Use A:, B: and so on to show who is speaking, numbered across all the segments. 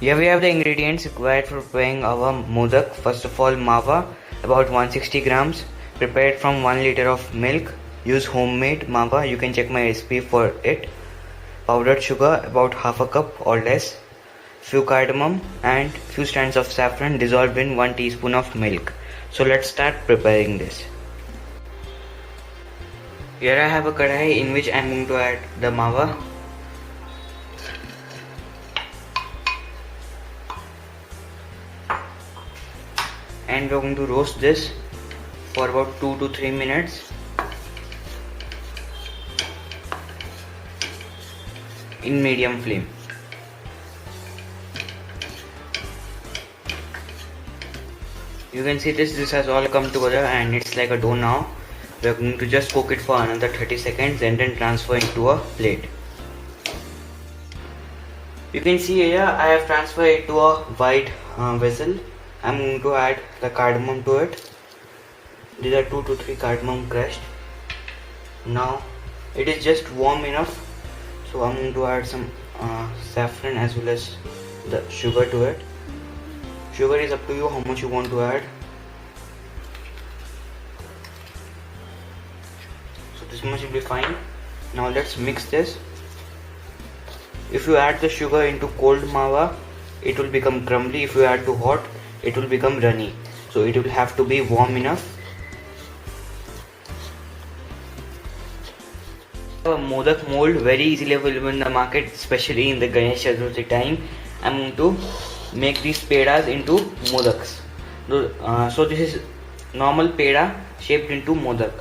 A: Here we have the ingredients required for preparing our modak. First of all, mawa, about 160 grams, prepared from 1 liter of milk. Use homemade mawa, you can check my recipe for it. Powdered sugar, about half a cup or less. Few cardamom and few strands of saffron dissolved in 1 teaspoon of milk. So let's start preparing this. Here I have a kadai in which I am going to add the mawa. And we are going to roast this for about 2 to 3 minutes in medium flame. You can see this has all come together and it's like a dough now. We are going to just cook it for another 30 seconds and then transfer into a plate. You can see here I have transferred it to a white vessel. I am going to add the cardamom to it. These are 2 to 3 cardamom crushed. Now it is just warm enough, so I am going to add some saffron as well as the sugar to it. Sugar is up to you how much you want to add. So this much will be fine. Now let's mix this. If you add the sugar into cold mawa, it will become crumbly. If you add to hot, it will become runny. So it will have to be warm enough. A modak mold very easily available in the market, especially in the Ganesh Chaturthi time. I am going to make these pedas into modaks. So this is normal peda shaped into modak.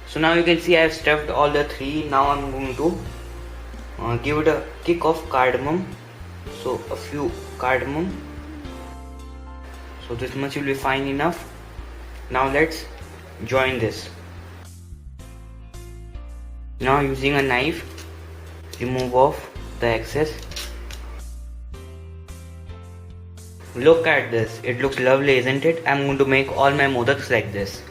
A: So now you can see I have stuffed all the 3. Now I am going to give it a kick of cardamom. So a few cardamom. So this much will be fine enough. Now let's join this. Now using a knife, remove off the excess. Look at this, it looks lovely, isn't it? I am going to make all my modaks like this.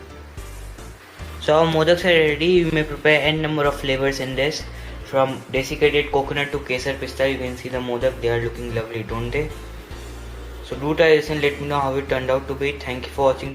A: So our modaks are ready. You may prepare n number of flavors in this. From desiccated coconut to kesar pista, you can see the modak, they are looking lovely, don't they? So do try this and let me know how it turned out to be. Thank you for watching.